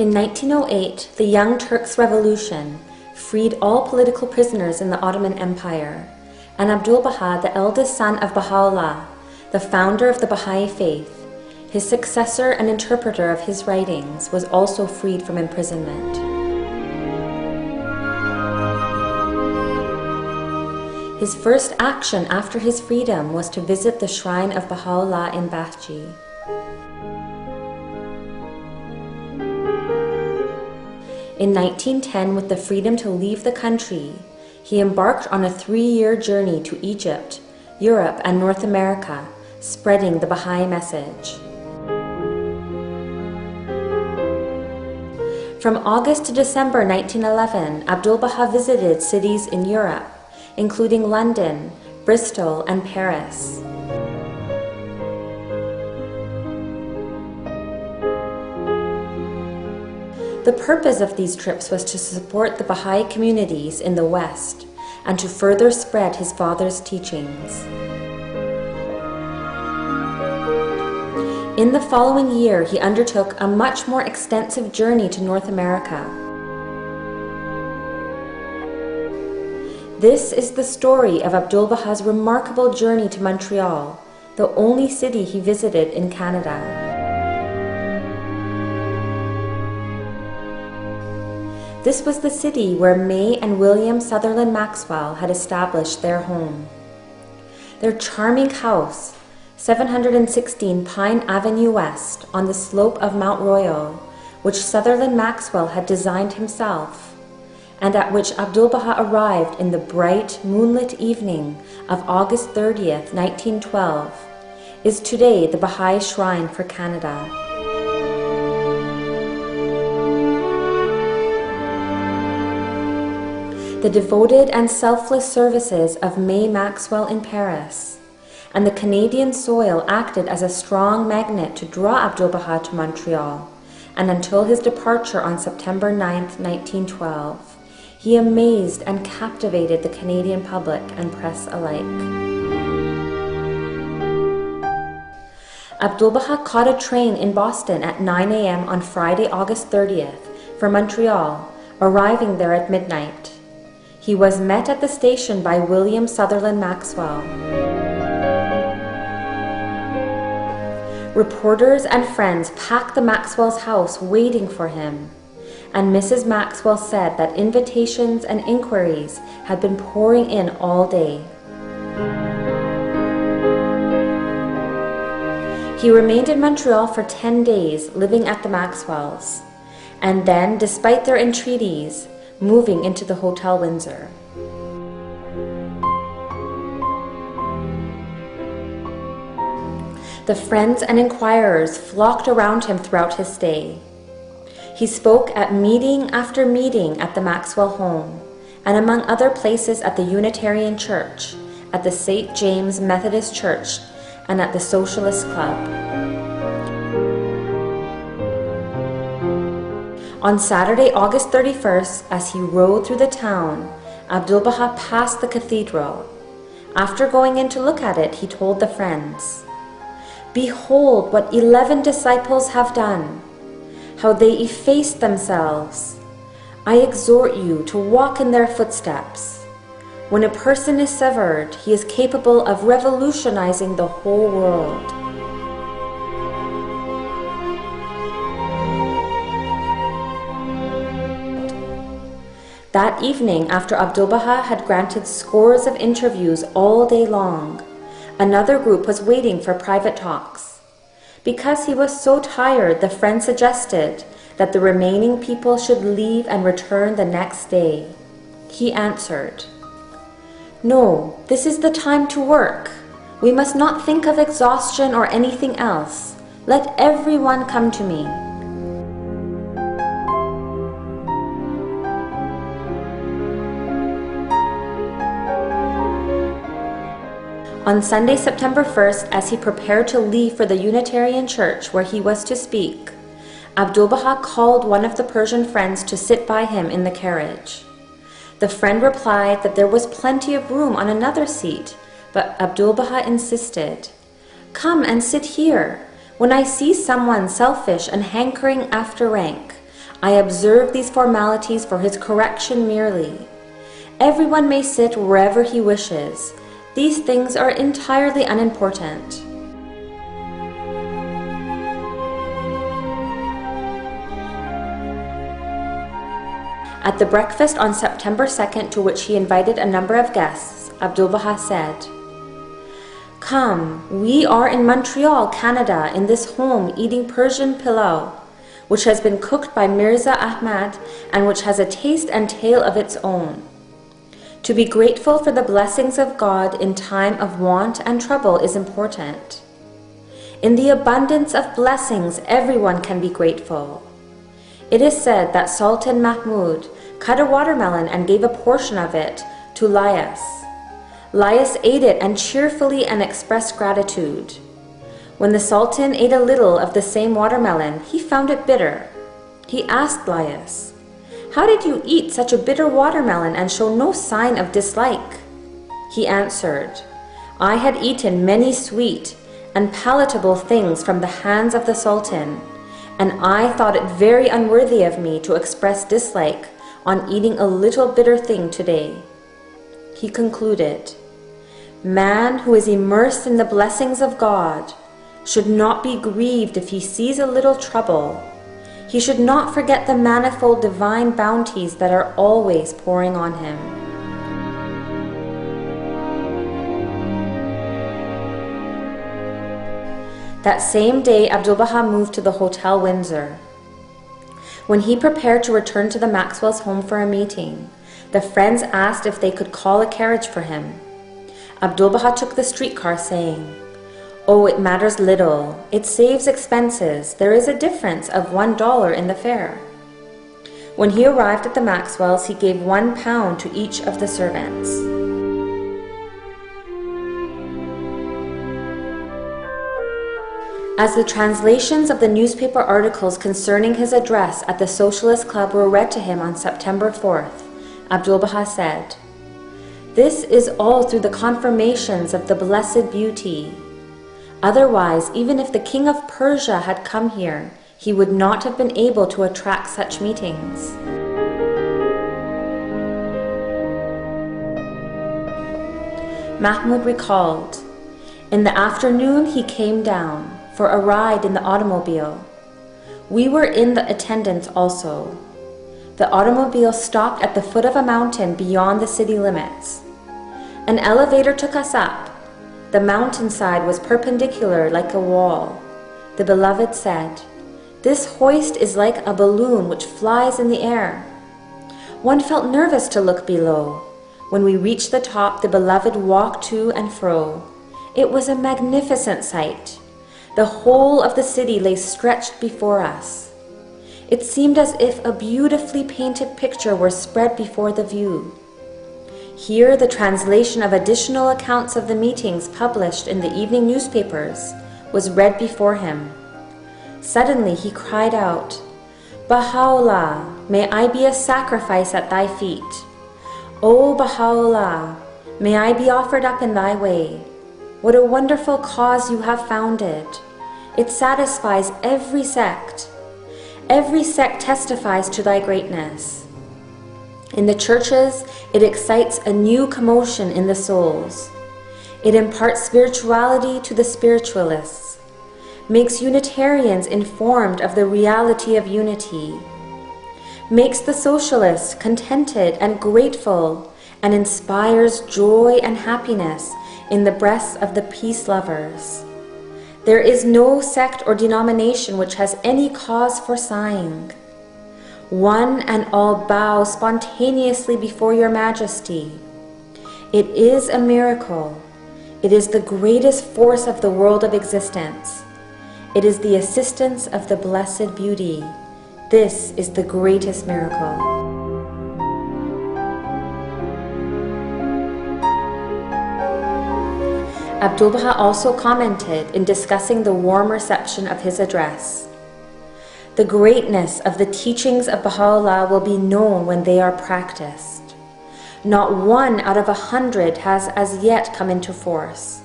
In 1908, the Young Turks Revolution freed all political prisoners in the Ottoman Empire, and Abdu'l-Bahá, the eldest son of Bahá'u'lláh, the founder of the Bahá'í faith, his successor and interpreter of his writings, was also freed from imprisonment. His first action after his freedom was to visit the shrine of Bahá'u'lláh in Bahá'í. In 1910, with the freedom to leave the country, he embarked on a 3-year journey to Egypt, Europe, and North America, spreading the Bahá'í message. From August to December 1911, Abdu'l-Bahá visited cities in Europe, including London, Bristol, and Paris. The purpose of these trips was to support the Bahá'í communities in the West and to further spread his father's teachings. In the following year, he undertook a much more extensive journey to North America. This is the story of Abdu'l-Bahá's remarkable journey to Montreal, the only city he visited in Canada. This was the city where May and William Sutherland Maxwell had established their home. Their charming house, 716 Pine Avenue West, on the slope of Mount Royal, which Sutherland Maxwell had designed himself, and at which Abdu'l-Bahá arrived in the bright, moonlit evening of August 30th, 1912, is today the Bahá'í Shrine for Canada. The devoted and selfless services of May Maxwell in Paris and the Canadian soil acted as a strong magnet to draw Abdu'l-Bahá to Montreal, and until his departure on September 9, 1912, he amazed and captivated the Canadian public and press alike. Abdu'l-Bahá caught a train in Boston at 9 a.m. on Friday, August 30th, for Montreal, arriving there at midnight. He was met at the station by William Sutherland Maxwell. Reporters and friends packed the Maxwell's house waiting for him, and Mrs. Maxwell said that invitations and inquiries had been pouring in all day. He remained in Montreal for 10 days, living at the Maxwells, and then, despite their entreaties, moving into the Hotel Windsor. The friends and inquirers flocked around him throughout his stay. He spoke at meeting after meeting at the Maxwell home, and among other places at the Unitarian Church, at the St. James Methodist Church, and at the Socialist Club. On Saturday, August 31st, as he rode through the town, Abdu'l-Bahá passed the cathedral. After going in to look at it, he told the friends, "Behold what 11 disciples have done, how they effaced themselves. I exhort you to walk in their footsteps. When a person is severed, he is capable of revolutionizing the whole world." That evening, after Abdu'l-Bahá had granted scores of interviews all day long, another group was waiting for private talks. Because he was so tired, the friend suggested that the remaining people should leave and return the next day. He answered, "No, this is the time to work. We must not think of exhaustion or anything else. Let everyone come to me." On Sunday, September 1st, as he prepared to leave for the Unitarian Church where he was to speak, Abdu'l-Bahá called one of the Persian friends to sit by him in the carriage. The friend replied that there was plenty of room on another seat, but Abdu'l-Bahá insisted, "Come and sit here. When I see someone selfish and hankering after rank, I observe these formalities for his correction merely. Everyone may sit wherever he wishes. These things are entirely unimportant. At the breakfast on September 2nd, to which he invited a number of guests, Abdu'l said, "Come, we are in Montreal, Canada, in this home eating Persian pilau, which has been cooked by Mirza Ahmad and which has a taste and tale of its own. To be grateful for the blessings of God in time of want and trouble is important. In the abundance of blessings, everyone can be grateful. It is said that Sultan Mahmud cut a watermelon and gave a portion of it to Lias. Lias ate it and cheerfully and expressed gratitude. When the Sultan ate a little of the same watermelon, he found it bitter. He asked Lias, 'How did you eat such a bitter watermelon and show no sign of dislike?' He answered, 'I had eaten many sweet and palatable things from the hands of the Sultan, and I thought it very unworthy of me to express dislike on eating a little bitter thing today.' He concluded, 'Man who is immersed in the blessings of God should not be grieved if he sees a little trouble. He should not forget the manifold divine bounties that are always pouring on him.'" That same day, Abdu'l moved to the Hotel Windsor. When he prepared to return to the Maxwell's home for a meeting, the friends asked if they could call a carriage for him. Abdu'l took the streetcar, saying, "Oh, it matters little. It saves expenses. There is a difference of $1 in the fare." When he arrived at the Maxwells, he gave £1 to each of the servants. As the translations of the newspaper articles concerning his address at the Socialist Club were read to him on September 4th, Abdu'l said, "This is all through the confirmations of the Blessed Beauty. Otherwise, even if the King of Persia had come here, he would not have been able to attract such meetings." Mahmud recalled, "In the afternoon he came down for a ride in the automobile. We were in the attendance also. The automobile stopped at the foot of a mountain beyond the city limits. An elevator took us up. The mountainside was perpendicular like a wall. The beloved said, 'This hoist is like a balloon which flies in the air.' One felt nervous to look below. When we reached the top, the beloved walked to and fro. It was a magnificent sight. The whole of the city lay stretched before us. It seemed as if a beautifully painted picture were spread before the view." Here the translation of additional accounts of the meetings published in the evening newspapers was read before him. Suddenly he cried out, "Baha'u'llah, may I be a sacrifice at thy feet. O Baha'u'llah, may I be offered up in thy way. What a wonderful cause you have founded. It satisfies every sect. Every sect testifies to thy greatness. In the churches, it excites a new commotion in the souls. It imparts spirituality to the spiritualists, makes Unitarians informed of the reality of unity, makes the socialists contented and grateful, and inspires joy and happiness in the breasts of the peace lovers. There is no sect or denomination which has any cause for sighing. One and all bow spontaneously before your majesty. It is a miracle. It is the greatest force of the world of existence. It is the assistance of the Blessed Beauty. This is the greatest miracle." Abdu'l also commented in discussing the warm reception of his address, "The greatness of the teachings of Baha'u'llah will be known when they are practiced. Not one out of 100 has as yet come into force.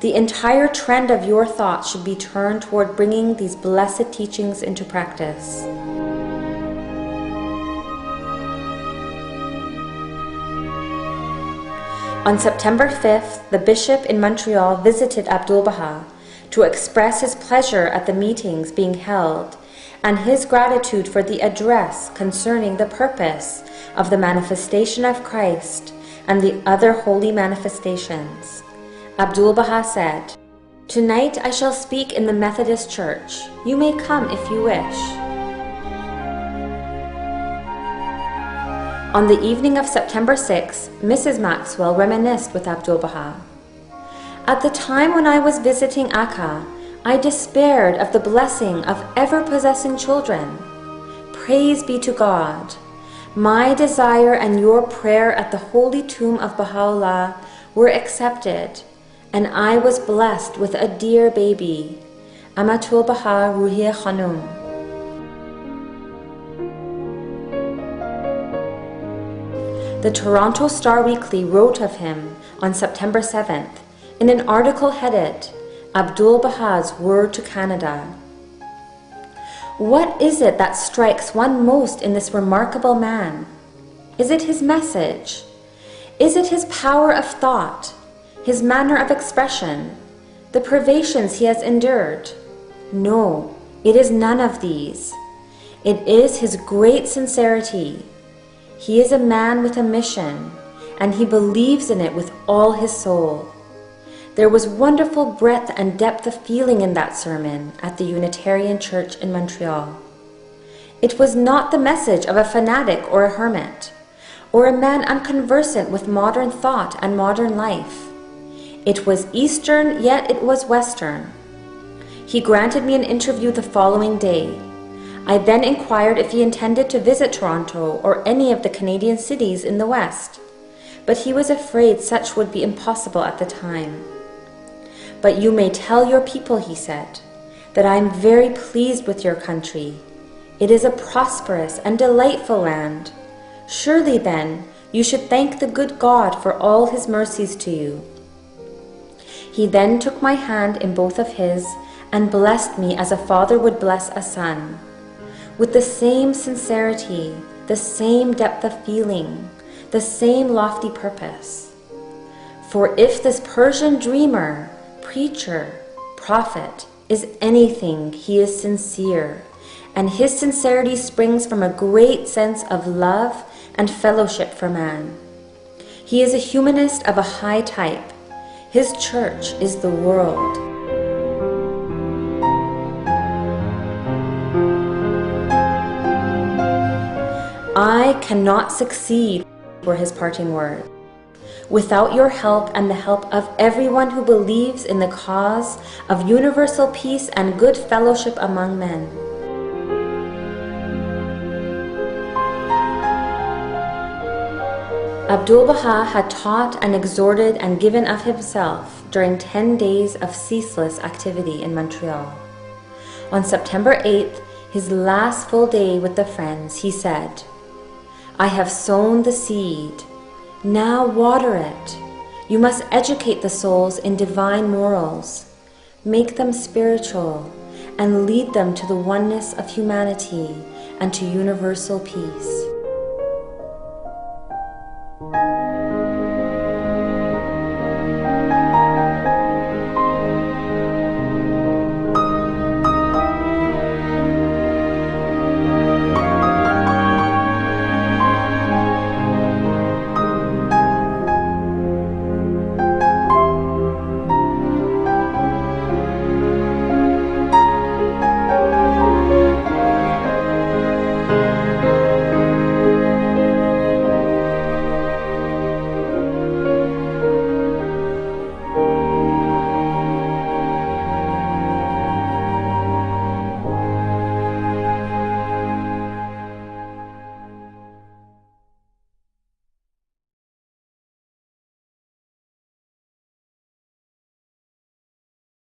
The entire trend of your thoughts should be turned toward bringing these blessed teachings into practice." On September 5th, the bishop in Montreal visited Abdu'l to express his pleasure at the meetings being held and his gratitude for the address concerning the purpose of the manifestation of Christ and the other holy manifestations. Abdu'l said, "Tonight I shall speak in the Methodist Church. You may come if you wish." On the evening of September 6, Mrs. Maxwell reminisced with Abdu'l "At the time when I was visiting Akka, I despaired of the blessing of ever-possessing children. Praise be to God. My desire and your prayer at the holy tomb of Baha'u'llah were accepted, and I was blessed with a dear baby, Amatul Baha Ruhiya Khanum." The Toronto Star Weekly wrote of him on September 7th in an article headed, "Abdu'l Baha's Word to Canada." What is it that strikes one most in this remarkable man? Is it his message? Is it his power of thought, his manner of expression, the privations he has endured? No, it is none of these. It is his great sincerity. He is a man with a mission, and he believes in it with all his soul. There was wonderful breadth and depth of feeling in that sermon at the Unitarian Church in Montreal. It was not the message of a fanatic or a hermit, or a man unconversant with modern thought and modern life. It was Eastern, yet it was Western. He granted me an interview the following day. I then inquired if he intended to visit Toronto or any of the Canadian cities in the West, but he was afraid such would be impossible at the time. "But you may tell your people," he said, "that I am very pleased with your country. It is a prosperous and delightful land. Surely then you should thank the good God for all his mercies to you." He then took my hand in both of his and blessed me as a father would bless a son, with the same sincerity, the same depth of feeling, the same lofty purpose. For if this Persian dreamer, preacher, prophet is anything, he is sincere, and his sincerity springs from a great sense of love and fellowship for man. He is a humanist of a high type. His church is the world. "I cannot succeed," were his parting words, "without your help and the help of everyone who believes in the cause of universal peace and good fellowship among men." Abdu'l Baha had taught and exhorted and given of himself during 10 days of ceaseless activity in Montreal. On September 8th, his last full day with the Friends, he said, "I have sown the seed. Now water it. You must educate the souls in divine morals, make them spiritual, and lead them to the oneness of humanity and to universal peace."